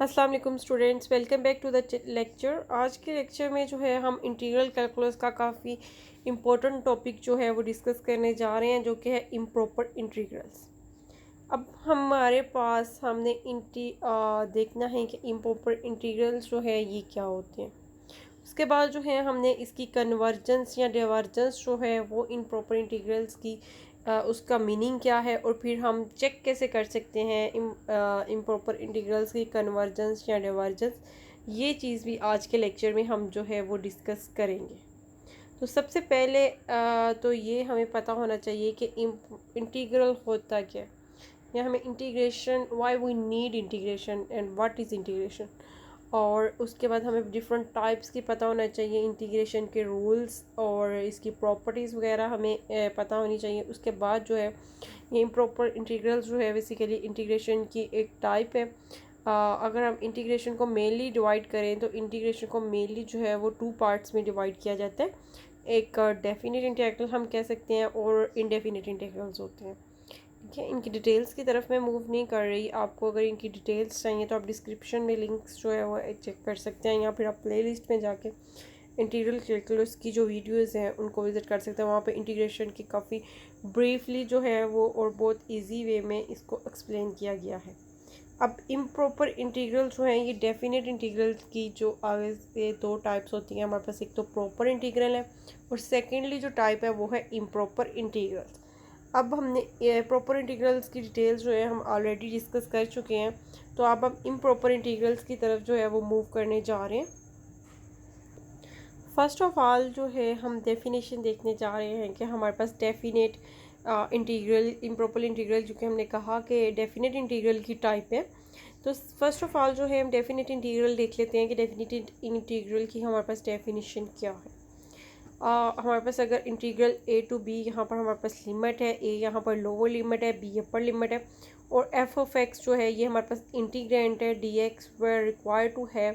अस्सलाम वालेकुम students, welcome back to the lecture. आज के लेक्चर में जो है हम इंटीग्रल कैलकुलस का काफ़ी इम्पोर्टेंट टॉपिक जो है वो डिस्कस करने जा रहे हैं, जो कि है इम्प्रॉपर इंटीग्रल्स। अब हमारे पास हमने देखना है कि इम्प्रॉपर इंटीग्रल्स जो है ये क्या होते हैं। उसके बाद जो है हमने इसकी कन्वर्जेंस या डिवर्जेंस जो है वो इम्प्रॉपर इंटीग्रल्स की उसका मीनिंग क्या है, और फिर हम चेक कैसे कर सकते हैं इम्प्रॉपर इंटीग्रल्स की कन्वर्जेंस या डिवर्जेंस। ये चीज़ भी आज के लेक्चर में हम जो है वो डिस्कस करेंगे। तो सबसे पहले तो ये हमें पता होना चाहिए कि इंटीग्रल होता क्या है, या हमें integration, why we need integration and what is integration. और उसके बाद हमें डिफरेंट टाइप्स की पता होना चाहिए, इंटीग्रेशन के रूल्स और इसकी प्रॉपर्टीज़ वगैरह हमें पता होनी चाहिए। उसके बाद जो है ये इम्प्रॉपर इंटीग्रल्स जो है बेसिकली इंटीग्रेशन की एक टाइप है। अगर हम इंटीग्रेशन को मेनली डिवाइड करें तो इंटीग्रेशन को मेनली जो है वो टू पार्ट्स में डिवाइड किया जाता है। एक डेफिनेट इंटीग्रल हम कह सकते हैं और इनडेफिनेट इंटीग्रल्स होते हैं। ठीक है, इनकी डिटेल्स की तरफ मैं मूव नहीं कर रही। आपको अगर इनकी डिटेल्स चाहिए तो आप डिस्क्रिप्शन में लिंक्स जो है वो चेक कर सकते हैं, या फिर आप प्लेलिस्ट में जाके इंटीग्रल कैलकुलस की जो वीडियोस हैं उनको विज़िट कर सकते हैं। वहाँ पे इंटीग्रेशन की काफ़ी ब्रीफली जो है वो और बहुत इजी वे में इसको एक्सप्लेन किया गया है। अब इम्प्रॉपर इंटीग्रल जो हैं ये डेफिनेट इंटीग्रल की जो आगे से दो टाइप्स होती हैं हमारे पास, एक तो प्रॉपर इंटीग्रल है और सेकेंडली जो टाइप है वो है इम्प्रॉपर इंटीग्रल। अब हमने प्रॉपर इंटीग्रल्स की डिटेल्स जो है हम ऑलरेडी डिस्कस कर चुके हैं, तो अब हम इम्प्रॉपर इंटीग्रल्स की तरफ जो है वो मूव करने जा रहे हैं। फर्स्ट ऑफ ऑल जो है हम डेफिनेशन देखने जा रहे हैं कि हमारे पास डेफिनेट इंटीग्रल, इम्प्रॉपर इंटीग्रल, जो कि हमने कहा कि डेफिनेट इंटीग्रल की टाइप है। तो फर्स्ट ऑफ ऑल जो है हम डेफिनेट इंटीग्रल देख लेते हैं कि डेफिनेट इंटीग्रल की हमारे पास डेफिनेशन क्या है। हमारे पास अगर इंटीग्रल ए टू बी, यहाँ पर हमारे पास लिमिट है, ए यहाँ पर लोअर लिमिट है, बी अपर लिमिट है, और एफ ऑफ एक्स जो है ये हमारे पास इंटीग्रेंट है, D X where require to have.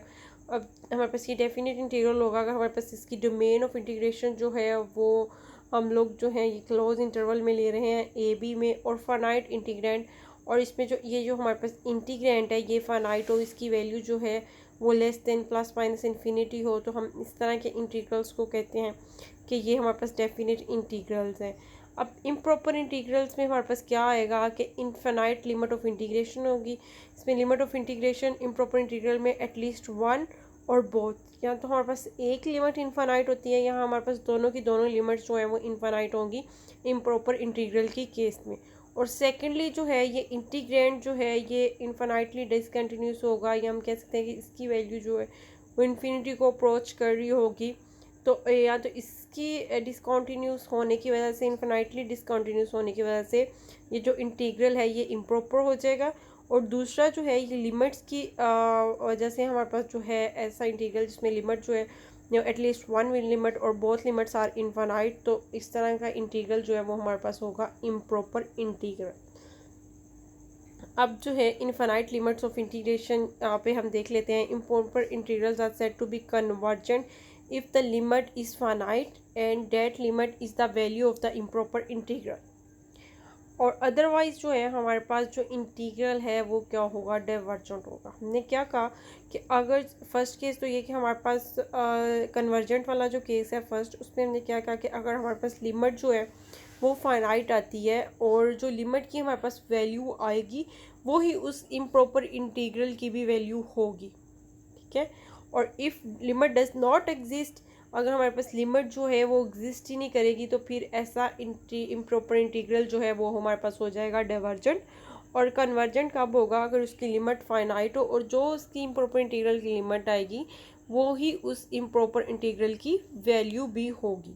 अब हमारे पास ये डेफिनेट इंटीग्रल होगा अगर हमारे पास इसकी डोमेन ऑफ इंटीग्रेशन जो है वो हम लोग जो है ये क्लोज इंटरवल में ले रहे हैं ए बी में, और फाइनाइट इंटीग्रेंट, और इसमें जो ये जो हमारे पास इंटीग्रेंट है ये फाइनाइट हो, इसकी वैल्यू जो है वो less than plus minus infinity हो, तो हम इस तरह के इंटीग्रल्स को कहते हैं कि ये हमारे पास डेफिनेट इंटीग्रल्स हैं। अब इम्प्रॉपर इंटीग्रल्स में हमारे पास क्या आएगा कि इनफाइनाइट लिमिट ऑफ इंटीग्रेशन होगी। इसमें limit of integration improper integral में एटलीस्ट वन और बोथ, या तो हमारे पास एक लिमिट इनफाइनाइट होती है, यहाँ हमारे पास दोनों की दोनों लिमिट्स जो हैं वो इनफाइनाइट होंगी इम्प्रॉपर इंटीग्रल की केस में। और सेकेंडली जो है ये इंटीग्रेंड जो है ये इनफाइनाइटली डिसकंटिन्यूस होगा, या हम कह सकते हैं कि इसकी वैल्यू जो है वो इन्फिनिटी को अप्रोच कर रही होगी। तो या तो इसकी डिसकंटिन्यूस होने की वजह से, इन्फिनाइटली डिसकंटिन्यूस होने की वजह से ये जो इंटीग्रल है ये इम्प्रॉपर हो जाएगा। और दूसरा जो है ये लिमिट्स की वजह से हमारे पास जो है ऐसा इंटीग्रल जिसमें लिमिट जो है एटलीस्ट वन लिमिट और बोथ लिमिट्स आर इनफाइनाइट, तो इस तरह का इंटीग्रल जो है वो हमारे पास होगा इम्प्रॉपर इंटीग्रल। अब जो है इनफाइनाइट लिमिट्स ऑफ इंटीग्रेशन यहाँ पे हम देख लेते हैं। Improper integrals are said to be convergent if the limit is finite and that limit is the value of the improper integral। और अदरवाइज जो है हमारे पास जो इंटीग्रल है वो क्या होगा, डाइवर्जेंट होगा। हमने क्या कहा कि अगर फर्स्ट केस तो ये कि हमारे पास कन्वर्जेंट वाला जो केस है फर्स्ट, उसमें हमने क्या कहा कि अगर हमारे पास लिमिट जो है वो फाइनाइट आती है और जो लिमिट की हमारे पास वैल्यू आएगी वो ही उस इम्प्रॉपर इंटीग्रल की भी वैल्यू होगी। ठीक है, और if limit does not exist, अगर हमारे पास लिमिट जो है वो एग्जिस्ट ही नहीं करेगी तो फिर ऐसा इम्प्रॉपर इंटीग्रल जो है वो हमारे पास हो जाएगा डाइवर्जेंट। और कन्वर्जेंट कब होगा, अगर उसकी लिमिट फाइनाइट हो और जो उसकी इम्प्रॉपर इंटीग्रल की लिमिट आएगी वो ही उस इम्प्रॉपर इंटीग्रल की वैल्यू भी होगी।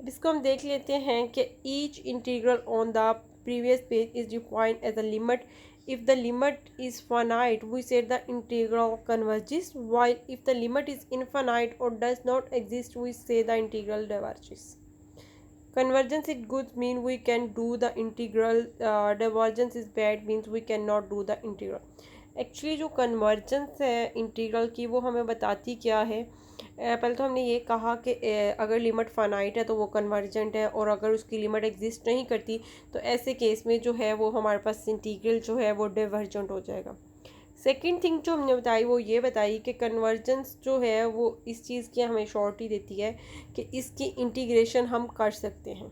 अब इसको हम देख लेते हैं कि each integral on the previous page is defined as a limit. If the limit is finite, we say the integral converges, while if the limit is infinite or does not exist, we say the integral diverges. Convergence is good mean we can do the integral, divergence is bad means we cannot do the integral। Actually जो convergence है integral की वो हमें बताती क्या है। पहले तो हमने ये कहा कि अगर लिमिट फाइनाइट है तो वो कन्वर्जेंट है, और अगर उसकी लिमिट एग्जिस्ट नहीं करती तो ऐसे केस में जो है वो हमारे पास इंटीग्रल जो है वो डाइवर्जेंट हो जाएगा। सेकंड थिंग जो हमने बताई वो ये बताई कि कन्वर्जेंस जो है वो इस चीज़ की हमें श्योरिटी देती है कि इसकी इंटीग्रेशन हम कर सकते हैं,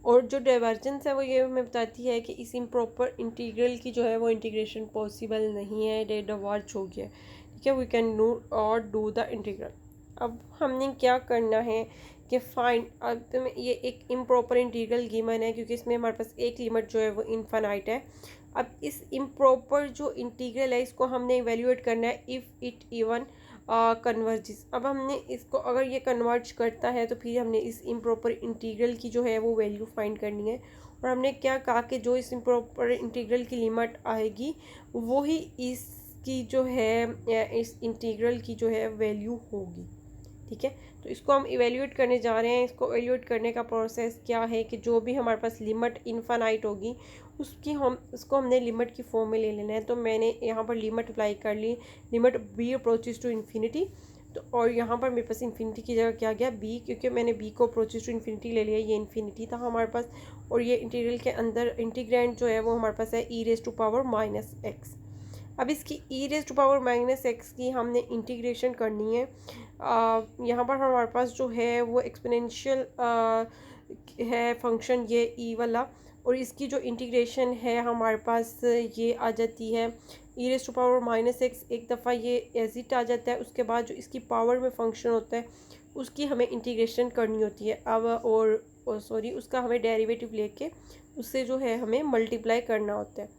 और जो डाइवर्जेंस है वो ये हमें बताती है कि इस इम्प्रॉपर इंटीग्रल की जो है वो इंटीग्रेशन पॉसिबल नहीं है, डे डाइवर्ज हो गया, ठीक है। वी कैन नो और डू द इंटीग्रल। अब हमने क्या करना है कि फाइंड, अब तो ये एक इम्प्रॉपर इंटीग्रल गिवन है क्योंकि इसमें हमारे पास एक लिमिट जो है वो इनफाइनाइट है। अब इस इम्प्रॉपर जो इंटीग्रल है इसको हमने इवेल्यूएट करना है इफ़ इट इवन कन्वर्जेस। अब हमने इसको, अगर ये कन्वर्ज करता है तो फिर हमने इस इम्प्रॉपर इंटीग्रल की जो है वो वैल्यू फाइंड करनी है, और हमने क्या कहा कि जो इस इम्प्रॉपर इंटीग्रल की लिमिट आएगी वो ही इसकी जो है इस इंटीग्रल की जो है वैल्यू होगी, ठीक है। तो इसको हम इवेल्यूएट करने जा रहे हैं। इसको इवेल्यूएट करने का प्रोसेस क्या है कि जो भी हमारे पास लिमिट इनफाइनाइट होगी उसको हमने लिमिट की फॉर्म में ले लेना है। तो मैंने यहाँ पर लिमिट अप्लाई कर ली, limit b approaches to infinity. तो और यहाँ पर मेरे पास इन्फिनिटी की जगह क्या गया, बी, क्योंकि मैंने बी को अप्रोचेस टू इन्फिनिटी ले लिया, ये इन्फिनिटी था हमारे पास। और ये इंटीग्रल के अंदर इंटीग्रेंड जो है वो हमारे पास है e raise to power minus x. अब इसकी e raise to power minus x की हमने इंटीग्रेशन करनी है। यहाँ पर हमारे पास जो है वो एक्सपोनेंशियल है फंक्शन ये ई वाला, और इसकी जो इंटीग्रेशन है हमारे पास ये आ जाती है e raise to power minus x. एक दफ़ा ये एज इट आ जाता है, उसके बाद जो इसकी पावर में फंक्शन होता है उसकी हमें इंटीग्रेशन करनी होती है। अब और सॉरी उसका हमें डेरिवेटिव लेके उससे जो है हमें मल्टीप्लाई करना होता है,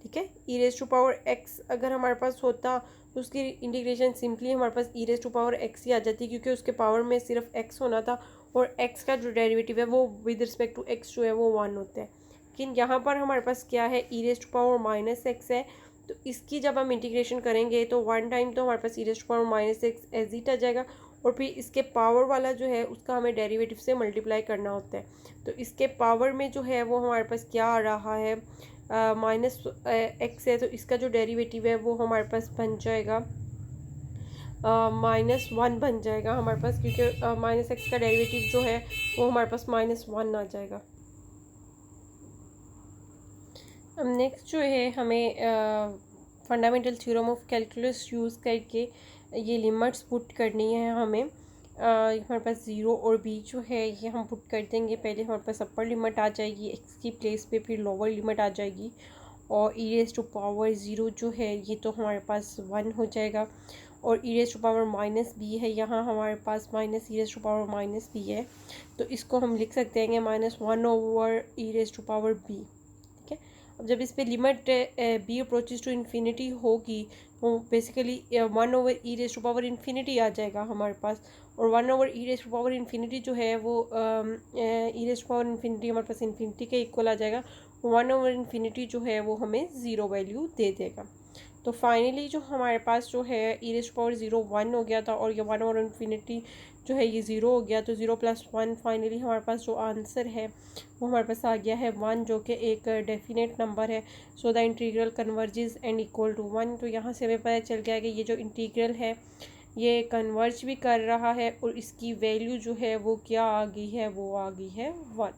ठीक है। E raise to power x अगर हमारे पास होता तो उसकी इंटीग्रेशन सिंपली हमारे पास e raise to power x ही आ जाती, क्योंकि उसके पावर में सिर्फ एक्स होना था, और एक्स का जो डेरिवेटिव है वो विद रिस्पेक्ट टू एक्स जो है वो 1 होता है। लेकिन यहाँ पर हमारे पास क्या है, e raise to power minus x है। तो इसकी जब हम इंटीग्रेशन करेंगे तो 1 टाइम तो हमारे पास e raise to power minus x as it आ जाएगा, और फिर इसके पावर वाला जो है उसका हमें डेरिवेटिव से मल्टीप्लाई करना होता है। तो इसके पावर में जो है वो हमारे पास क्या आ रहा है, माइनस एक्स है, तो इसका जो डेरिवेटिव है वो हमारे पास बन जाएगा -1 बन जाएगा हमारे पास, क्योंकि माइनस एक्स का डेरिवेटिव जो है वो हमारे पास -1 आ जाएगा। अब नेक्स्ट जो है हमें fundamental theorem of calculus use करके ये लिमिट्स पुट करनी है हमें। हमारे पास 0 और b जो है ये हम पुट कर देंगे। पहले हमारे पास अपर लिमिट आ जाएगी x की प्लेस पे, फिर लोअर लिमिट आ जाएगी, और ई रेज टू पावर 0 जो है ये तो हमारे पास 1 हो जाएगा, और e raise to power minus b है, यहाँ हमारे पास minus e raise to power minus b है। तो इसको हम लिख सकते हैं कि -1 over e raise to power b, ठीक है। अब जब इस पर limit b approaches to infinity होगी तो basically 1 over e raise to power infinity आ जाएगा हमारे पास, और 1 over e raise to power infinity जो है वो ई रेज टू पावर इन्फिनिटी हमारे पास इन्फिनिटी के इक्वल आ जाएगा। 1 ओवर इन्फिनिटी जो है वो हमें 0 वैल्यू दे देगा। तो फाइनली जो हमारे पास जो है ई रेज टू पावर 0 1 हो गया था, और ये 1 ओवर इन्फिनिटी जो है ये 0 हो गया। तो 0 + 1 फाइनली हमारे पास जो आंसर है वो हमारे पास आ गया है 1, जो कि एक डेफिनेट नंबर है। So the integral converges and equal to 1। तो यहाँ से हमें पता चल गया कि ये जो इंटीग्रल है ये कन्वर्ज भी कर रहा है, और इसकी वैल्यू जो है वो क्या आ गई है, वो आ गई है 1।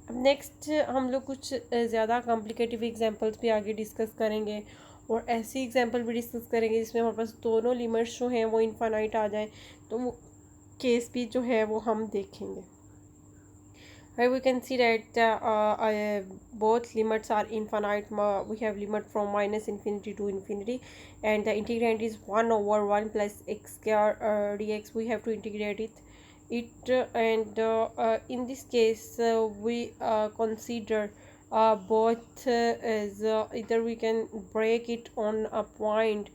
अब नेक्स्ट हम लोग कुछ ज़्यादा कॉम्प्लिकेटिव एग्जांपल्स भी आगे डिस्कस करेंगे, और ऐसी एग्जांपल भी डिस्कस करेंगे जिसमें हमारे पास दोनों लिमिट्स जो हैं वो इनफाइनाइट आ जाए, तो वो केस भी जो है वो हम देखेंगे। Here we can see that both limits are infinite. We have limit from -infinity to infinity, and the integrand is 1 over 1 plus x square dx. We have to integrate it, and in this case we consider both as either we can break it on a point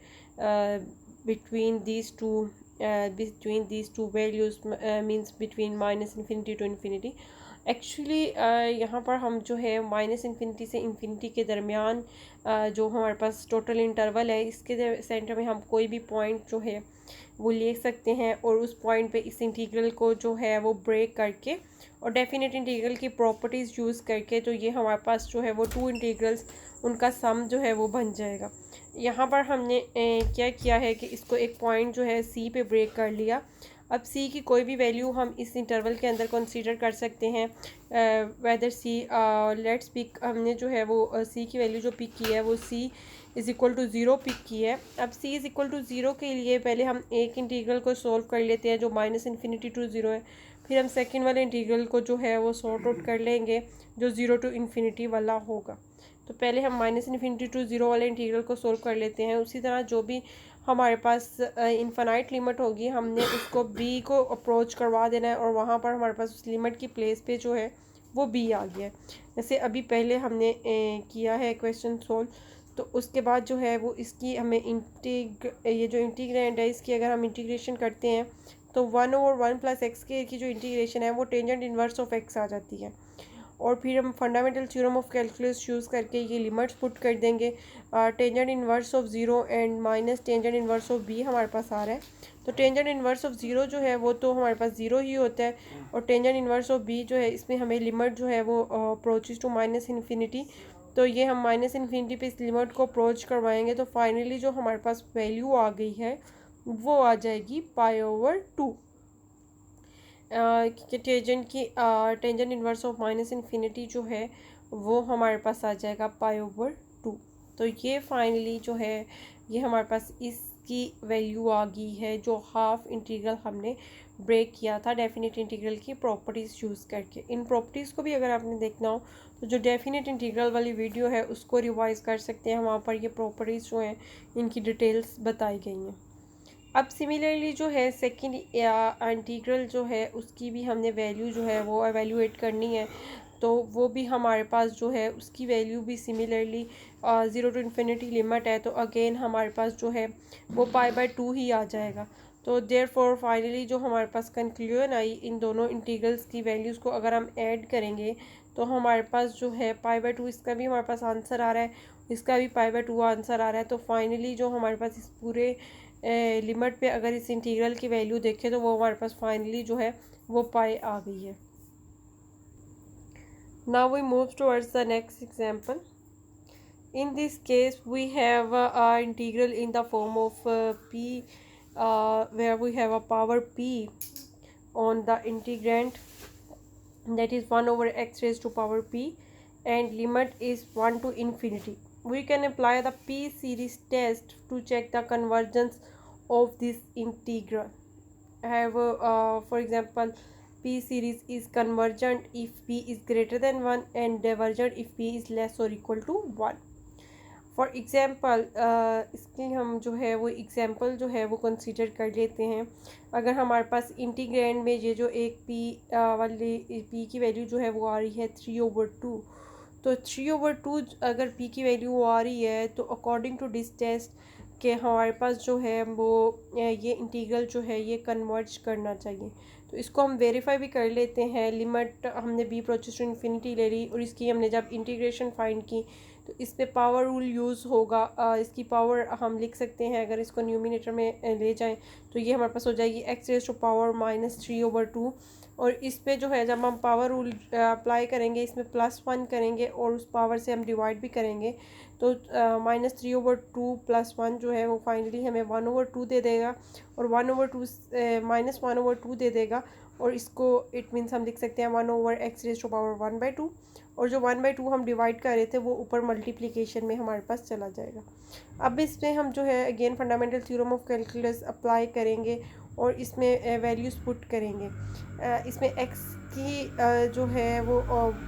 between these two values, means between -infinity to infinity. Actually यहाँ पर हम जो है -infinity से infinity के दरमियान जो हमारे पास टोटल इंटरवल है इसके सेंटर में हम कोई भी पॉइंट जो है वो ले सकते हैं, और उस पॉइंट पे इस इंटीग्रल को जो है वो ब्रेक करके और डेफिनेट इंटीग्रल की प्रॉपर्टीज़ यूज़ करके, तो ये हमारे पास जो है वो 2 इंटीग्रल्स उनका सम जो है वो बन जाएगा। यहाँ पर हमने क्या किया है कि इसको एक पॉइंट जो है सी पे ब्रेक कर लिया। अब सी की कोई भी वैल्यू हम इस इंटरवल के अंदर कंसीडर कर सकते हैं, वेदर सी लेट्स पिक, हमने जो है वो सी की वैल्यू जो पिक की है वो c is equal to zero pick की है। अब c is equal to zero के लिए पहले हम एक इंटीग्रल को सोल्व कर लेते हैं जो माइनस इन्फिनिटी टू ज़ीरो है, फिर हम सेकंड वाले इंटीग्रल को जो है वो सॉर्ट आउट कर लेंगे जो ज़ीरो टू इन्फिनिटी वाला होगा। तो पहले हम माइनस इन्फिनिटी टू ज़ीरो वाले इंटीग्रल को सोल्व कर लेते हैं। उसी तरह जो भी हमारे पास इन्फिनाइट लिमिट होगी हमने उसको बी को अप्रोच करवा देना है और वहाँ पर हमारे पास उस लिमिट की प्लेस पे जो है वो बी आ गया है। जैसे अभी पहले हमने किया है क्वेश्चन सोल्व, तो उसके बाद जो है वो इसकी हमें ये जो इंटीग्रेंड है इसकी अगर हम इंटीग्रेशन करते हैं तो 1/1 + x की जो इंटीग्रेशन है वो टेंजेंट इन्वर्स ऑफ x आ जाती है। और फिर हम fundamental theorem of calculus use करके ये लिमिट्स पुट कर देंगे। Tangent inverse of zero and minus tangent inverse of B हमारे पास आ रहा है। तो टेंजेंट इन्वर्स ऑफ ज़ीरो जो है वो तो हमारे पास ज़ीरो ही होता है, और टेंजेंट इन्वर्स ऑफ बी जो है इसमें हमें लिमिट जो है वो अप्रोचेस टू माइनस इन्फिनिटी, तो ये हम माइनस इन्फिनिटी पे इस लिमिट को अप्रोच करवाएंगे तो फाइनली जो हमारे पास वैल्यू आ गई है वो आ जाएगी π/2। Tangent inverse of minus infinity जो है वो हमारे पास आ जाएगा π/2। तो ये फाइनली जो है ये हमारे पास इसकी वैल्यू आ गई है जो हाफ इंटीग्रल हमने ब्रेक किया था डेफिनेट इंटीग्रल की प्रॉपर्टीज़ यूज़ करके। इन प्रॉपर्टीज़ को भी अगर आपने देखना हो तो जो डेफिनेट इंटीग्रल वाली वीडियो है उसको रिवाइज कर सकते हैं, वहाँ पर ये प्रॉपर्टीज़ जो हैं इनकी डिटेल्स बताई गई हैं। अब सिमिलरली जो है सेकंड इंटीग्रल जो है उसकी भी हमने वैल्यू जो है वो एवेल्यूएट करनी है, तो वो भी हमारे पास जो है उसकी वैल्यू भी similarly zero to infinity limit है, तो अगेन हमारे पास जो है वो π/2 ही आ जाएगा। तो देयरफॉर फाइनली जो हमारे पास कंक्लूजन आई इन दोनों इंटीग्रल्स की वैल्यूज़ को अगर हम ऐड करेंगे तो हमारे पास जो है π/2 इसका भी हमारे पास आंसर आ रहा है, इसका भी π/2 आंसर आ रहा है। तो फाइनली जो हमारे पास इस पूरे लिमिट पे अगर इस इंटीग्रल की वैल्यू देखें तो वो हमारे पास फाइनली जो है वो पाई आ गई है। Now we move towards the next example. in this case we have a integral in the form of p, where we have a power p on the integrand, that is 1/x raised to power p, and limit is 1 to infinity. We can apply the p series test to check the convergence of this integral. Have for example, p series is convergent if p is greater than 1 and divergent if p is less or equal to 1. For example इसकी हम जो है वो example जो है वो consider कर लेते हैं। अगर हमारे पास इंटीग्रैंड में ये जो एक पी वाली पी की वैल्यू जो है वो आ रही है 3/2, तो 3/2 अगर पी की वैल्यू आ रही है तो अकॉर्डिंग टू दिस टेस्ट कि हमारे पास जो है वो ये इंटीग्रल जो है ये कन्वर्ज करना चाहिए। तो इसको हम वेरीफाई भी कर लेते हैं। लिमिट हमने बी अप्रोचेस टू इन्फिनिटी ले ली और इसकी हमने जब इंटीग्रेशन फाइंड की तो इस पे पावर रूल यूज़ होगा। इसकी पावर हम लिख सकते हैं, अगर इसको न्यूमिनेटर में ले जाएं तो ये हमारे पास हो जाएगी x रेज़ टू पावर -3/2, और इस पे जो है जब हम पावर रूल अप्लाई करेंगे इसमें +1 करेंगे और उस पावर से हम डिवाइड भी करेंगे तो -3/2 +1 जो है वो फाइनली हमें 1/2 दे देगा, और 1/2 -1/2 दे देगा, और इसको इट मीन्स हम लिख सकते हैं 1/x रेज़ टू पावर 1/2, और जो 1/2 हम डिवाइड कर रहे थे वो ऊपर मल्टीप्लिकेशन में हमारे पास चला जाएगा। अब इसमें हम जो है again fundamental theorem of calculus apply करेंगे और इसमें वैल्यूज़ पुट करेंगे। इसमें x की जो है वो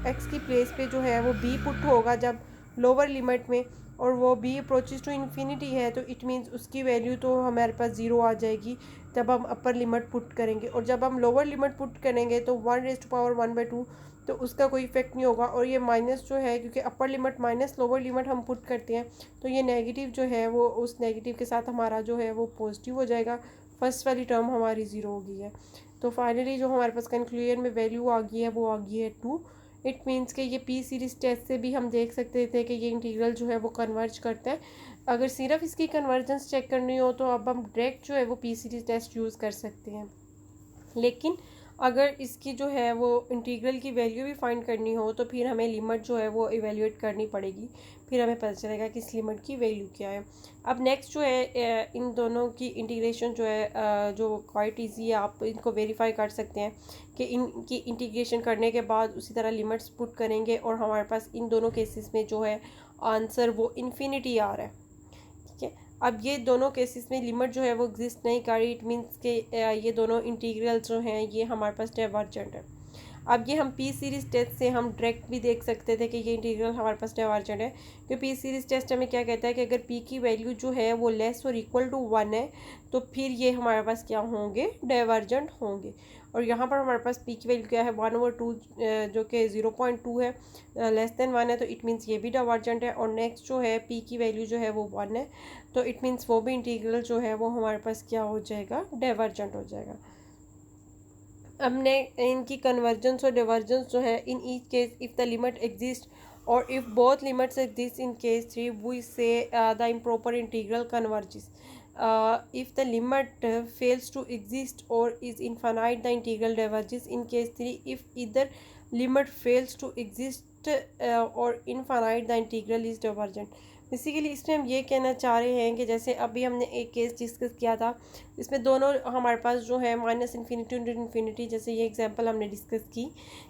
x की प्लेस पे जो है वो b पुट होगा जब लोअर लिमिट में, और वो b अप्रोचेस टू इन्फिनिटी है तो इट मीन्स उसकी वैल्यू तो हमारे पास 0 आ जाएगी जब हम अपर लिमिट पुट करेंगे, और जब हम लोअर लिमिट पुट करेंगे तो 1 रेज़ टू पावर 1/2 तो उसका कोई इफेक्ट नहीं होगा। और ये माइनस जो है क्योंकि upper limit minus lower limit हम पुट करते हैं तो ये नेगेटिव जो है वो उस नेगेटिव के साथ हमारा जो है वो पॉजिटिव हो जाएगा, फर्स्ट वाली टर्म हमारी 0 हो गई है। तो फाइनली जो हमारे पास कंक्लूजन में वैल्यू आ गई है वो आ गई है 2। इट मीन्स कि ये पी सीरीज़ टेस्ट से भी हम देख सकते थे कि ये इंटीग्रल जो है वो कन्वर्ज करता है। अगर सिर्फ इसकी कन्वर्जेंस चेक करनी हो तो अब हम डायरेक्ट जो है वो पी सीरीज़ टेस्ट यूज़ कर सकते हैं, लेकिन अगर इसकी जो है वो इंटीग्रल की वैल्यू भी फाइंड करनी हो तो फिर हमें लिमिट जो है वो इवेल्युएट करनी पड़ेगी, फिर हमें पता चलेगा कि इस लिमिट की वैल्यू क्या है। अब नेक्स्ट जो है इन दोनों की इंटीग्रेशन जो है जो क्वाइट ईजी है, आप इनको वेरीफाई कर सकते हैं कि इनकी इंटीग्रेशन करने के बाद उसी तरह लिमिट्स पुट करेंगे और हमारे पास इन दोनों केसेस में जो है आंसर वो इन्फिनिटी आ रहा है। ठीक है, अब ये दोनों केसेस में लिमिट जो है वो एग्जिस्ट नहीं कर रही, इट मीन्स के ये दोनों इंटीग्रल जो हैं ये हमारे पास डाइवर्जेंट है। अब ये हम पी सीरीज़ टेस्ट से हम डायरेक्ट भी देख सकते थे कि ये इंटीग्रल हमारे पास डाइवर्जेंट है, क्योंकि पी सीरीज़ टेस्ट हमें क्या कहता है कि अगर पी की वैल्यू जो है वो लेस और इक्वल टू 1 है तो फिर ये हमारे पास क्या होंगे, डाइवर्जेंट होंगे। और यहाँ पर हमारे पास पी की वैल्यू क्या है 1/2 जो कि 0.2 है, लेस देन 1 है, तो इट मीन्स ये भी डाइवर्जेंट है। और नेक्स्ट जो है पी की वैल्यू जो है वो 1 है, तो इट मीन्स वो भी इंटीग्रल जो है वो हमारे पास क्या हो जाएगा, डाइवर्जेंट हो जाएगा। हमने इनकी कन्वर्जेंस और डिवर्जेंस जो है in each case if the limit exist और if both limits exist in case 3 we say the improper integral converges. if the limit fails to exist or is infinite the integral diverges in case 3 if either limit fails to exist or infinite the integral is divergent। Basically इसमें हम ये कहना चाह रहे हैं कि जैसे अभी हमने एक केस डिस्कस किया था, इसमें दोनों हमारे पास जो है माइनस इन्फिनिटी टू इन्फिनिटी, जैसे ये एग्जांपल हमने डिस्कस की,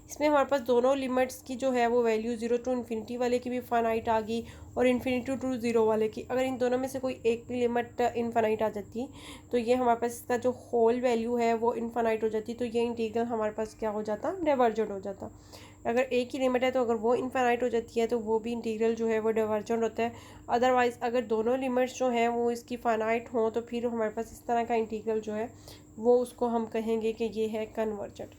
इसमें हमारे पास दोनों लिमिट्स की जो है वो वैल्यू 0 टू इन्फिनिटी वाले की भी फाइनाइट आ गई और इन्फिनिटी टू 0 वाले की। अगर इन दोनों में से कोई एक भी लिमिट इनफाइनाइट आ जाती तो ये हमारे पास इसका जो होल वैल्यू है वो इनफाइनाइट हो जाती, तो ये इंटीग्रल हमारे पास क्या हो जाता, डाइवर्जेंट हो जाता। अगर एक ही लिमिट है तो अगर वो इनफाइनाइट हो जाती है तो वो भी इंटीग्रल जो है वो डाइवर्जेंट होता है। अदरवाइज़ अगर दोनों लिमिट्स जो हैं वो इसकी फाइनाइट हों तो फिर हमारे पास इस तरह का इंटीग्रल जो है वो उसको हम कहेंगे कि ये है कन्वर्जेंट।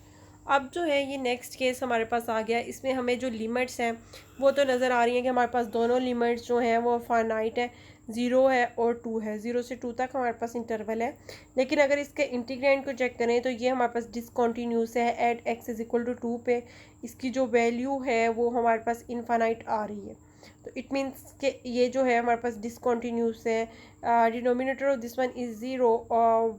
अब जो है ये नेक्स्ट केस हमारे पास आ गया, इसमें हमें जो लिमिट्स हैं वो तो नज़र आ रही हैं कि हमारे पास दोनों लिमिट्स जो हैं वो फाइनाइट है, 0 है और 2 है, 0 से 2 तक हमारे पास इंटरवल है। लेकिन अगर इसके इंटीग्रैंड को चेक करें तो ये हमारे पास डिसकंटिन्यूस है, at x is equal to 2 पे इसकी जो वैल्यू है वो हमारे पास इनफाइनाइट आ रही है, तो इट मीन्स कि ये जो है हमारे पास डिसकंटिन्यूस है। Denominator of this one is 0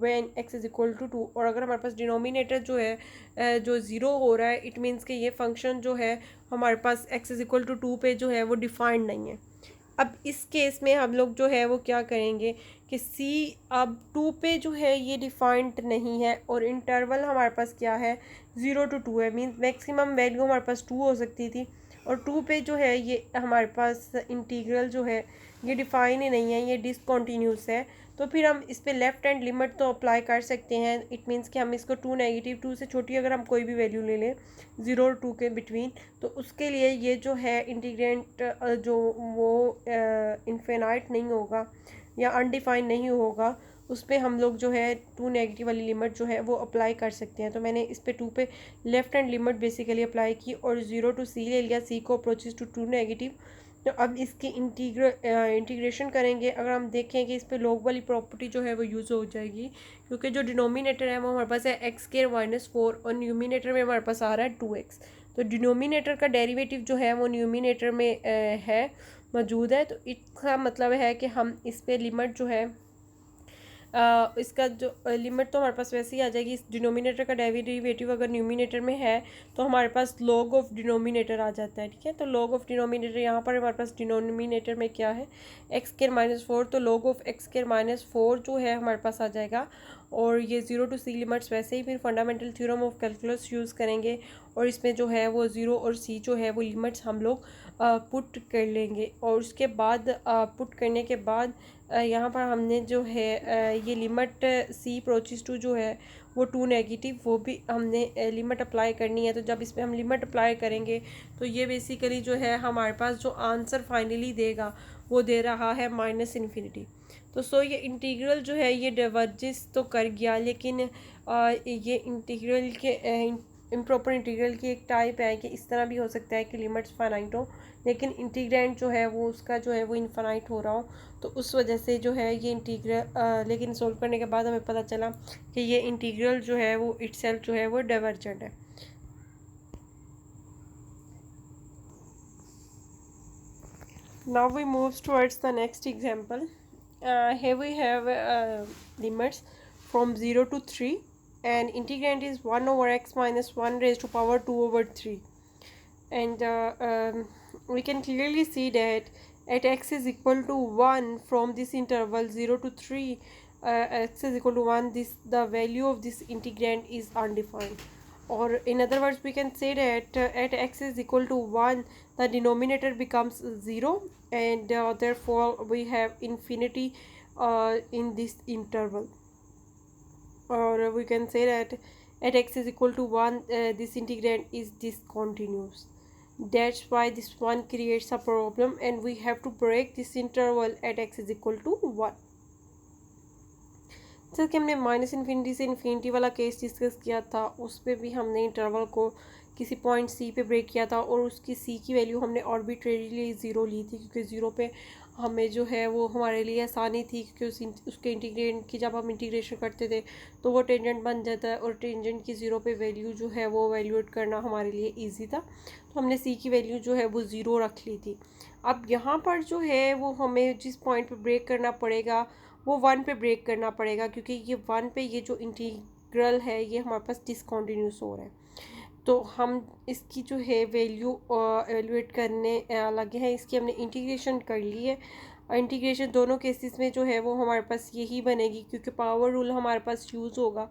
when x is equal to 2, और अगर हमारे पास डिनोमिनेटर जो है जो 0 हो रहा है इट मीन्स कि ये फंक्शन जो है हमारे पास x इज इक्वल टू 2 पे जो है वो डिफाइंड नहीं है। अब इस केस में हम लोग जो है वो क्या करेंगे कि c अब 2 पे जो है ये डिफाइंड नहीं है और इंटरवल हमारे पास क्या है 0 to 2 है, मीन्स मैक्सिमम वैल्यू हमारे पास 2 हो सकती थी और 2 पे जो है ये हमारे पास इंटीग्रल जो है ये डिफाइन ही नहीं है, ये डिसकंटिन्यूस है। तो फिर हम इस पे लेफ्ट हैंड लिमिट तो अप्लाई कर सकते हैं, इट मीन्स कि हम इसको 2 नेगेटिव 2 से छोटी अगर हम कोई भी वैल्यू ले लें 0 और 2 के बिटवीन, तो उसके लिए ये जो है इंटीग्रेंट जो वो इनफिनाइट नहीं होगा या अनडिफाइंड नहीं होगा, उस पर हम लोग जो है 2 नेगेटिव वाली लिमिट जो है वो अप्लाई कर सकते हैं। तो मैंने इस पे 2 पे left hand limit basically apply की और 0 to c ले लिया, c को अप्रोचेस टू 2 नेगेटिव। तो अब इसकी इंटीग्रेशन करेंगे, अगर हम देखें कि इस पे लॉग वाली प्रॉपर्टी जो है वो यूज़ हो जाएगी, क्योंकि जो डिनोमिनेटर है वो हमारे पास है x² - 4 और न्यूमिनेटर में हमारे पास आ रहा है 2x, तो डिनोमिनेटर का डेरिवेटिव जो है वो न्यूमिनेटर में है मौजूद है, तो इसका मतलब है कि हम इस पे लिमिट जो है इसका जो लिमिट तो हमारे पास वैसे ही आ जाएगी। इस डिनोमिनेटर का डेरिवेटिव अगर न्यूमिनेटर में है तो हमारे पास लॉग ऑफ डिनोमिनेटर आ जाता है। ठीक है, तो लॉग ऑफ डिनोमिनेटर यहाँ पर हमारे पास डिनोमिनेटर में क्या है x² - 4, तो लॉग ऑफ x² - 4 जो है हमारे पास आ जाएगा। और ये 0 to c लिमिट्स वैसे ही फिर fundamental theorem of calculus use करेंगे और इसमें जो है वो 0 और c जो है वो लिमिट्स हम लोग पुट कर लेंगे। और उसके बाद पुट करने के बाद यहाँ पर हमने जो है ये लिमिट c अप्रोचेस टू जो है वो 2 नेगेटिव, वो भी हमने लिमिट अप्लाई करनी है। तो जब इसमें हम लिमिट अप्लाई करेंगे तो ये बेसिकली जो है हमारे पास जो आंसर फाइनली देगा वो दे रहा है -इन्फिनिटी। तो सो ये इंटीग्रल जो है ये डाइवर्जेस तो कर गया, लेकिन ये इंटीग्रल के इम्प्रॉपर इंटीग्रल की एक टाइप है कि इस तरह भी हो सकता है कि लिमिट्स फाइनाइट हो लेकिन इंटीग्रेंड जो है वो उसका जो है वो इनफाइनाइट हो रहा हो, तो उस वजह से जो है ये इंटीग्रल लेकिन सोल्व करने के बाद हमें पता चला कि ये इंटीग्रल जो है वो इटसेल्फ जो है वो डाइवर्जेंट है। Now we move towards the next example. Here we have limits from 0 to 3 and integrand is 1 over x minus 1 raised to power 2 over 3. And we can clearly see that at x is equal to 1 from this interval 0 to 3, x is equal to 1, this the value of this integrand is undefined. Or in other words, we can say that at x is equal to 1, the denominator becomes 0, and therefore we have infinity in this interval. Or we can say that at x is equal to 1, this integrand is discontinuous. That's why this one creates a problem, and we have to break this interval at x is equal to 1. जैसे कि हमने minus infinity से infinity वाला case discuss किया था, उस पर भी हमने इंटरवल को किसी पॉइंट सी पे ब्रेक किया था और उसकी सी की वैल्यू हमने आर्बिट्रेरीली ज़ीरो ली थी, क्योंकि ज़ीरो पे हमें जो है वो हमारे लिए आसानी थी, क्योंकि उसके इंटीग्रेंट की जब हम इंटीग्रेशन करते थे तो वो टेंजेंट बन जाता है, और टेंजेंट की ज़ीरो पे वैल्यू जो है वो वैल्यूएट करना हमारे लिए ईजी था, तो हमने सी की वैल्यू जो है वो ज़ीरो रख ली थी। अब यहाँ पर जो है वो हमें जिस पॉइंट पर ब्रेक करना पड़ेगा वो 1 पे ब्रेक करना पड़ेगा, क्योंकि ये 1 पे ये जो इंटीग्रल है ये हमारे पास डिसकंटिन्यूस हो रहा है। तो हम इसकी जो है वैल्यू एवेलुएट करने लगे हैं। इसकी हमने इंटीग्रेशन कर ली है। इंटीग्रेशन दोनों केसेस में जो है वो हमारे पास यही बनेगी, क्योंकि पावर रूल हमारे पास यूज़ होगा।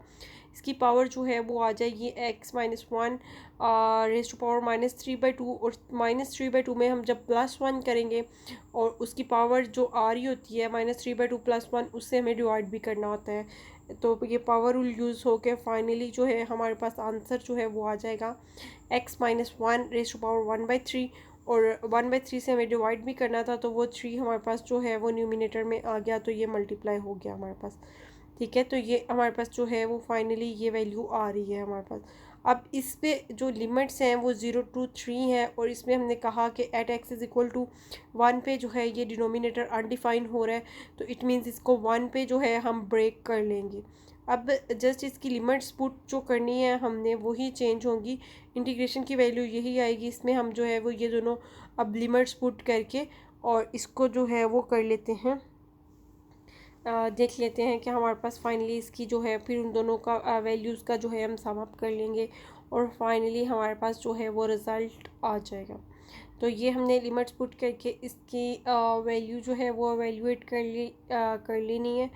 इसकी पावर जो है वो आ जाएगी x minus 1 raise to power -3/2, और -3/2 में हम जब +1 करेंगे और उसकी पावर जो आ रही होती है -3/2 + 1, उससे हमें डिवाइड भी करना होता है। तो ये पावर रूल यूज़ होकर फाइनली जो है हमारे पास आंसर जो है वो आ जाएगा x minus 1 raise to power 1/3, और 1/3 से हमें डिवाइड भी करना था, तो वो 3 हमारे पास जो है वो न्यूमिनेटर में आ गया, तो ये मल्टीप्लाई हो गया हमारे पास। ठीक है, तो ये हमारे पास जो है वो फाइनली ये वैल्यू आ रही है हमारे पास। अब इस पे जो लिमिट्स हैं वो 0 to 3 हैं, और इसमें हमने कहा कि at X is equal to 1 पे जो है ये डिनोमिनेटर अनडिफाइन हो रहा है, तो इट मीन्स इसको 1 पे जो है हम ब्रेक कर लेंगे। अब जस्ट इसकी लिमिट्स पुट जो करनी है हमने वही चेंज होंगी, इंटीग्रेशन की वैल्यू यही आएगी। इसमें हम जो है वो ये दोनों अब लिमिट्स पुट करके और इसको जो है वो कर लेते हैं, देख लेते हैं कि हमारे पास फाइनली इसकी जो है फिर उन दोनों का वैल्यूज़ का जो है हम सम अप कर लेंगे, और फाइनली हमारे पास जो है वो रिज़ल्ट आ जाएगा। तो ये हमने लिमिट्स पुट करके इसकी वैल्यू जो है वो एवेल्यूएट कर लेनी है।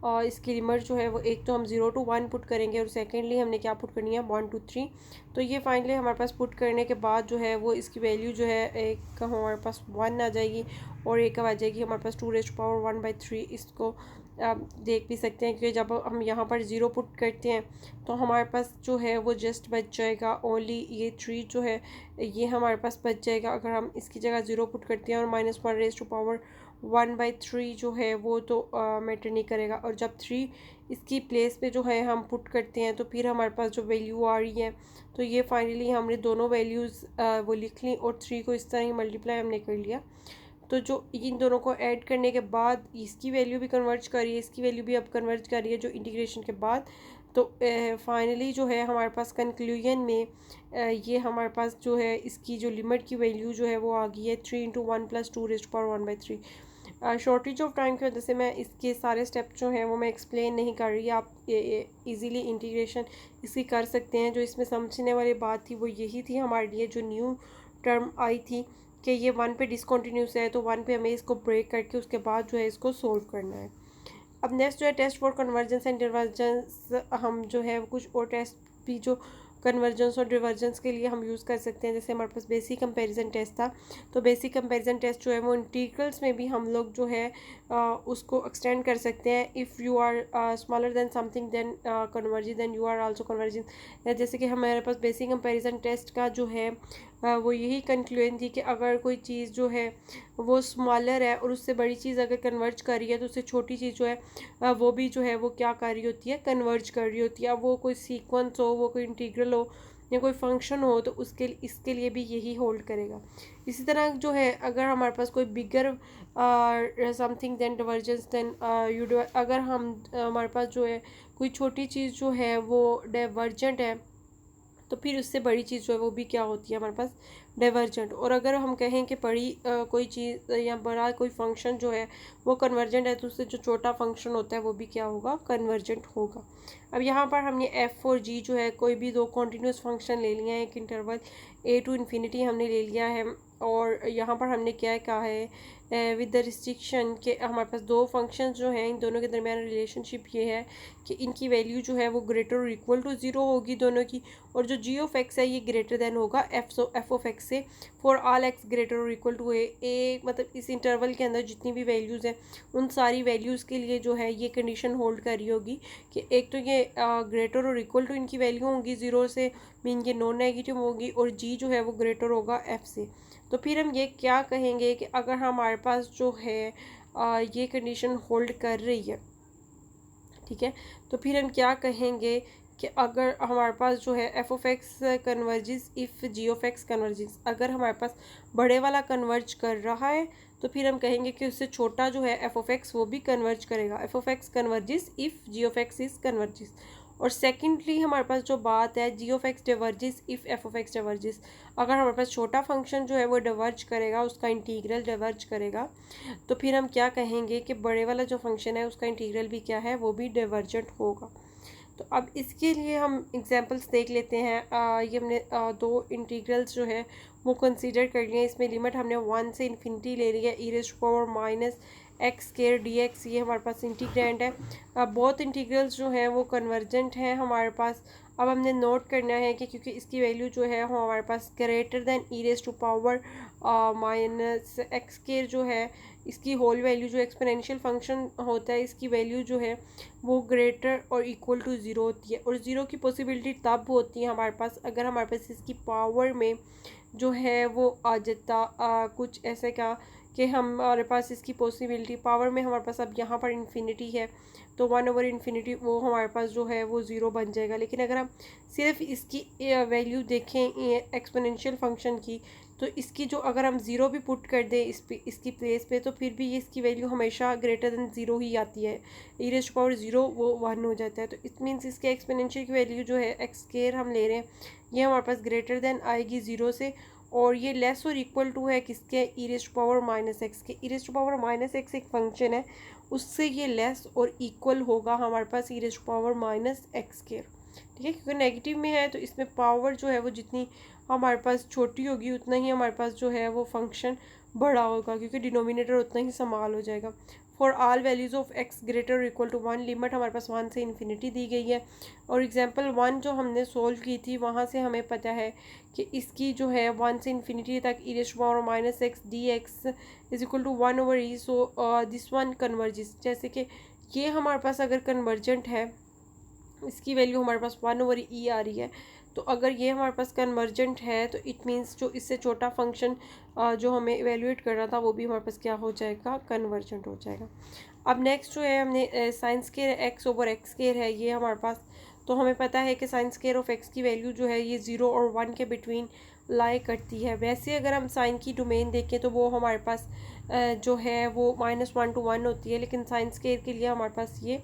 और इसकी लिमिट जो है वो एक तो हम 0 to 1 पुट करेंगे, और सेकेंडली हमने क्या पुट करनी है 1 to 3। तो ये फाइनली हमारे पास पुट करने के बाद जो है वो इसकी वैल्यू जो है एक हमारे पास 1 आ जाएगी, और एक आ जाएगी हमारे पास 2 रेज़ टू पावर 1/3। इसको आप देख भी सकते हैं कि जब हम यहाँ पर 0 पुट करते हैं तो हमारे पास जो है वो जस्ट बच जाएगा ओनली ये 3 जो है ये हमारे पास बच जाएगा। अगर हम इसकी जगह 0 पुट करते हैं और -1 रेज़ टू पावर 1/3 जो है वो तो मैटर नहीं करेगा, और जब 3 इसकी प्लेस पे जो है हम पुट करते हैं तो फिर हमारे पास जो वैल्यू आ रही है, तो ये फाइनली हमने दोनों वैल्यूज़ वो लिख ली, और 3 को इस तरह ही मल्टीप्लाई हमने कर लिया। तो जो इन दोनों को ऐड करने के बाद इसकी वैल्यू भी कन्वर्ज करी है, इसकी वैल्यू भी अब कन्वर्ज करी है जो इंटीग्रेशन के बाद। तो फाइनली जो है हमारे पास कंक्लूजन में ये हमारे पास जो है इसकी जो लिमिट की वैल्यू जो है वो आ गई है 3 × 1 + 2 raise to power 1/3। Shortage of time की वजह से मैं इसके सारे स्टेप जो हैं वो मैं एक्सप्लेन नहीं कर रही। आप इजीली इंटीग्रेशन इसकी कर सकते हैं। जो इसमें समझने वाली बात थी वो यही थी हमारे लिए, जो न्यू टर्म आई थी कि ये 1 पे डिसकंटिन्यूस है, तो 1 पे हमें इसको ब्रेक करके उसके बाद जो है इसको सोल्व करना है। अब नेक्स्ट जो है टेस्ट फॉर कन्वर्जेंस एंड डिवर्जेंस, हम जो है कुछ और टेस्ट भी जो कन्वर्जेंस और डिवर्जेंस के लिए हम यूज़ कर सकते हैं। जैसे हमारे पास बेसिक कंपैरिजन टेस्ट था, तो बेसिक कंपैरिजन टेस्ट जो है वो इंटीग्रल्स में भी हम लोग जो है उसको एक्सटेंड कर सकते हैं। If you are smaller than something then converging then you are also converging. जैसे कि हमारे पास बेसिक कंपैरिजन टेस्ट का जो है वो यही कंक्लूजन थी कि अगर कोई चीज़ जो है वो स्मॉलर है और उससे बड़ी चीज़ अगर कन्वर्ज कर रही है, तो उससे छोटी चीज़ जो है वो भी जो है वो क्या कर रही होती है, कन्वर्ज कर रही होती है। अब वो कोई सीक्वेंस हो, वो कोई इंटीग्रल हो या कोई फंक्शन हो, तो इसके लिए भी यही होल्ड करेगा। इसी तरह जो है अगर हमारे पास कोई बिगर समथिंग देन डिवर्जेंस देन अगर हम हमारे पास जो है कोई छोटी चीज़ जो है वो डाइवर्जेंट है, तो फिर उससे बड़ी चीज़ जो है वो भी क्या होती है हमारे पास, डाइवर्जेंट। और अगर हम कहें कि बड़ी कोई चीज़ या बड़ा कोई फंक्शन जो है वो कन्वर्जेंट है, तो उससे जो छोटा फंक्शन होता है वो भी क्या होगा, कन्वर्जेंट होगा। अब यहाँ पर हमने एफ और जी जो है कोई भी दो कॉन्टीन्यूस फंक्शन ले लिया है, एक इंटरवल ए टू इन्फिनिटी हमने ले लिया है, और यहाँ पर हमने क्या कहा है, विद द रिस्ट्रिक्शन के हमारे पास दो फंक्शंस जो हैं इन दोनों के दरमियान रिलेशनशिप ये है कि इनकी वैल्यू जो है वो ग्रेटर और इक्वल टू ज़ीरो होगी दोनों की, और जो जी ऑफ एक्स है ये ग्रेटर देन होगा एफ ऑफ एक्स से फॉर ऑल एक्स ग्रेटर और इक्वल टू ए, मतलब इस इंटरवल के अंदर जितनी भी वैल्यूज़ हैं उन सारी वैल्यूज़ के लिए जो है ये कंडीशन होल्ड कर रही होगी कि एक तो ये ग्रेटर और इक्वल टू इनकी वैल्यू होगी ज़ीरो से, मीन के नॉन नेगेटिव होगी, और जी जो है वो ग्रेटर होगा एफ से। तो फिर हम ये क्या कहेंगे कि अगर हमारे पास जो है ये कंडीशन होल्ड कर रही है, ठीक है, तो फिर हम क्या कहेंगे कि अगर हमारे पास जो है F of x converges if ji of x converges, अगर हमारे पास बड़े वाला कन्वर्ज कर रहा है तो फिर हम कहेंगे कि उससे छोटा जो है एफ ऑफ एक्स वो भी कन्वर्ज करेगा, f of x converges if ji of x is converges. और सेकेंडली हमारे पास जो बात है g of x diverges if f of x diverges, अगर हमारे पास छोटा फंक्शन जो है वो डिवर्ज करेगा, उसका इंटीग्रल डिवर्ज करेगा, तो फिर हम क्या कहेंगे कि बड़े वाला जो फंक्शन है उसका इंटीग्रल भी क्या है, वो भी डिवर्जेंट होगा। तो अब इसके लिए हम एग्जांपल्स देख लेते हैं। ये हमने दो इंटीग्रल्स जो है वो कंसीडर कर लिए। इसमें लिमिट हमने 1 से इन्फिनिटी ले ली है, e raised to power minus x square d x, ये हमारे पास इंटीग्रैंड है। बहुत इंटीग्रल्स जो हैं वो कन्वर्जेंट हैं हमारे पास। अब हमने नोट करना है कि क्योंकि इसकी वैल्यू जो है वो हमारे पास greater than e raised to power minus x square जो है, इसकी होल वैल्यू जो एक्सपोनेंशियल फंक्शन होता है इसकी वैल्यू जो है वो ग्रेटर और इक्वल टू ज़ीरो होती है। और ज़ीरो की पॉसिबिलिटी तब होती है हमारे पास अगर हमारे पास इसकी पावर में जो है वो आ जाता कुछ ऐसे का कि हमारे पास इसकी पॉसिबिलिटी पावर में हमारे पास अब यहाँ पर इन्फिनिटी है तो 1/इन्फिनिटी वो हमारे पास जो है वो ज़ीरो बन जाएगा। लेकिन अगर हम सिर्फ इसकी वैल्यू देखें एक्सपोनेंशियल फंक्शन की, तो इसकी जो अगर हम ज़ीरो भी पुट कर दें इसकी प्लेस पे, तो फिर भी इसकी वैल्यू हमेशा ग्रेटर देन ज़ीरो ही आती है, e raised to power zero वो 1 हो जाता है। तो इट मीन्स इसके एक्सपोनेंशियल की वैल्यू जो है एक्स स्क्वायर हम ले रहे हैं, ये हमारे पास ग्रेटर देन आएगी ज़ीरो से, और ये लेस और इक्वल टू है किसके, e raised to power minus x के। E raised to power minus x एक फंक्शन है, उससे ये लेस और इक्वल होगा हमारे पास e raised to power minus x के, ठीक है, क्योंकि नेगेटिव में है तो इसमें पावर जो है वो जितनी हमारे पास छोटी होगी उतना ही हमारे पास जो है वो फंक्शन बड़ा होगा, क्योंकि डिनोमिनेटर उतना ही संभाल हो जाएगा। For all values of x greater और इक्वल टू 1, लिमिट हमारे पास 1 से इन्फिनिटी दी गई है। और एग्जांपल 1 जो हमने सोल्व की थी वहाँ से हमें पता है कि इसकी जो है 1 से इन्फिनिटी तक e raised to power minus x d x is equal to 1/e, so this one converges, जैसे कि ये हमारे पास अगर कन्वर्जेंट है, इसकी वैल्यू हमारे पास 1/e आ रही है, तो अगर ये हमारे पास कन्वर्जेंट है तो इट मीन्स जो इससे छोटा फंक्शन जो हमें इवेल्युएट करना था वो भी हमारे पास क्या हो जाएगा, कन्वर्जेंट हो जाएगा। अब नेक्स्ट जो है हमने sine square x over x square है ये हमारे पास, तो हमें पता है कि साइन स्क्वायर ऑफ एक्स की वैल्यू जो है ये 0 और 1 के बिटवीन लाई करती है। वैसे अगर हम साइन की डोमेन देखें तो वो हमारे पास जो है वो -1 to 1 होती है, लेकिन साइन स्क्वायर के लिए हमारे पास ये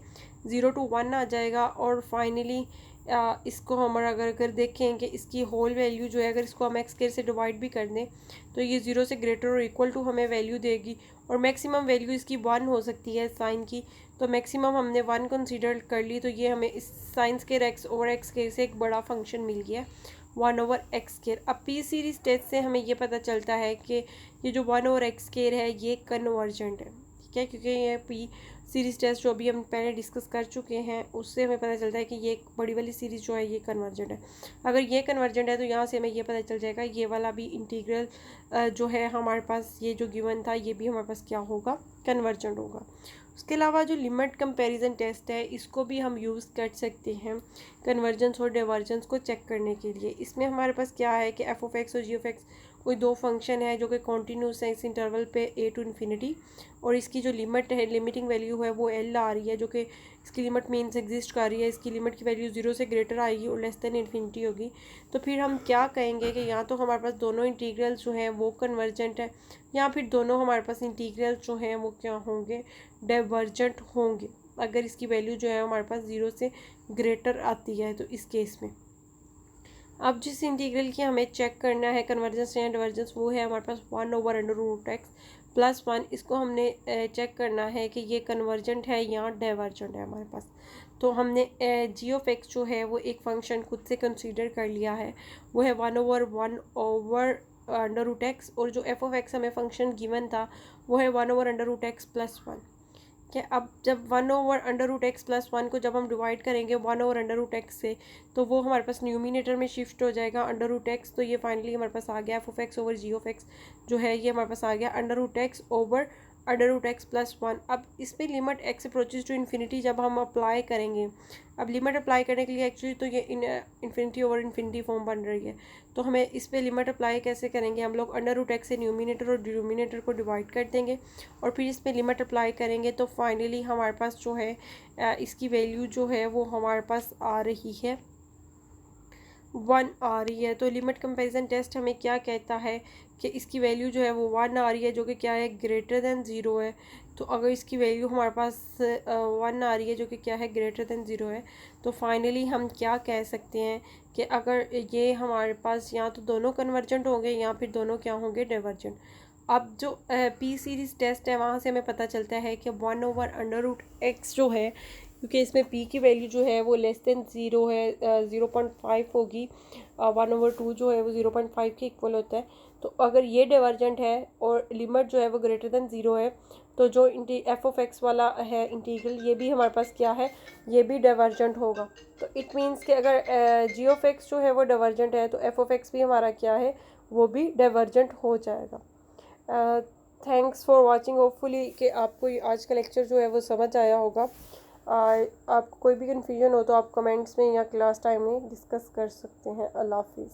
0 to 1 आ जाएगा। और फाइनली इसको हम अगर देखें कि इसकी होल वैल्यू जो है अगर इसको हम एक्स स्क्वायर से डिवाइड भी कर दें तो ये 0 से ग्रेटर और इक्वल टू हमें वैल्यू देगी, और मैक्सिमम वैल्यू इसकी 1 हो सकती है साइन की, तो मैक्सिमम हमने 1 कंसीडर कर ली, तो ये हमें इस sine square x over x square से एक बड़ा फंक्शन मिल गया 1/x स्क्वायर। अब पी सीरीज टेस्ट से हमें ये पता चलता है कि ये जो 1/x स्क्वायर है ये कन्वर्जेंट है, ठीक है, क्योंकि ये पी सीरीज टेस्ट जो अभी हम पहले डिस्कस कर चुके हैं उससे हमें पता चलता है कि ये बड़ी वाली सीरीज़ जो है ये कन्वर्जेंट है। अगर ये कन्वर्जेंट है तो यहाँ से हमें ये पता चल जाएगा ये वाला भी इंटीग्रल जो है हमारे पास ये जो गिवन था ये भी हमारे पास क्या होगा, कन्वर्जेंट होगा। उसके अलावा जो लिमिट कंपैरिजन टेस्ट है इसको भी हम यूज़ कर सकते हैं कन्वर्जेंस और डाइवर्जेंस को चेक करने के लिए। इसमें हमारे पास क्या है कि एफ ऑफ एक्स और जी ऑफ एक्स कोई दो फंक्शन है जो कि कॉन्टीन्यूस है इस इंटरवल पे ए टू इन्फिनिटी, और इसकी जो लिमिट है लिमिटिंग वैल्यू है वो एल आ रही है, जो कि इसकी लिमिट मीन्स एग्जिस्ट कर रही है, इसकी लिमिट की वैल्यू 0 से ग्रेटर आएगी और लेस देन इन्फिनिटी होगी। तो फिर हम क्या कहेंगे कि या तो हमारे पास दोनों इंटीग्रल्स जो हैं वो कन्वर्जेंट है, या फिर दोनों हमारे पास इंटीग्रल्स जो हैं वो क्या होंगे, डाइवर्जेंट होंगे, अगर इसकी वैल्यू जो है हमारे पास 0 से ग्रेटर आती है तो इस केस में। अब जिस इंटीग्रल की हमें चेक करना है कन्वर्जेंस या डाइवर्जेंस, वो है हमारे पास 1/√x प्लस 1। इसको हमने चेक करना है कि ये कन्वर्जेंट है या डाइवर्जेंट है हमारे पास। तो हमने g(x) जो है वो एक फंक्शन खुद से कंसीडर कर लिया है, वो है 1/1/√x, और जो f(x) हमें फंक्शन गिवन था वो है 1/√x प्लस 1। क्या अब जब 1/√x प्लस 1 को जब हम डिवाइड करेंगे 1/√x से, तो वो हमारे पास न्यूमिनेटर में शिफ्ट हो जाएगा √x। तो ये फाइनली हमारे पास आ गया f(x)/g(x) जो है ये हमारे पास आ गया √x/√x प्लस 1। अब इस पर limit x approaches to infinity जब हम अप्लाई करेंगे, अब लिमिट अप्लाई करने के लिए एक्चुअली तो ये इन्फिनिटी फॉर्म बन रही है। तो हमें इस पर लिमिट अप्लाई कैसे करेंगे, हम लोग √x से न्यूमिनेटर और डिनोमिनेटर को डिवाइड कर देंगे और फिर इस पर लिमिट अप्लाई करेंगे। तो फाइनली हमारे पास जो है इसकी वैल्यू जो है वो हमारे पास आ रही है 1 आ रही है। तो लिमिट कंपैरिजन टेस्ट हमें क्या कहता है कि इसकी वैल्यू जो है वो 1 आ रही है, जो कि क्या है, ग्रेटर दैन 0 है। तो अगर इसकी वैल्यू हमारे पास 1 आ रही है जो कि क्या है, ग्रेटर दैन 0 है, तो फाइनली हम क्या कह सकते हैं कि अगर ये हमारे पास या तो दोनों कन्वर्जेंट होंगे या फिर दोनों क्या होंगे, डाइवर्जेंट। अब जो पी सीरीज़ टेस्ट है वहाँ से हमें पता चलता है कि 1/√x जो है, क्योंकि इसमें p की वैल्यू जो है वो लेस देन 0 है, 0.5 होगी, 1/2 जो है वो 0.5 के इक्वल होता है। तो अगर ये डाइवर्जेंट है और लिमिट जो है वो ग्रेटर देन 0 है, तो जो f(x) वाला है इंटीग्रल, ये भी हमारे पास क्या है, ये भी डाइवर्जेंट होगा। तो इट मीन्स कि अगर g(x) जो है वो डाइवर्जेंट है, तो f(x) भी हमारा क्या है, वो भी डाइवर्जेंट हो जाएगा। Thanks for watching. होपफुली कि आपको आज का लेक्चर जो है वो समझ आया होगा। आपको कोई भी कन्फ्यूजन हो तो आप कमेंट्स में या क्लास टाइम में डिस्कस कर सकते हैं। अल्लाह हाफिज़।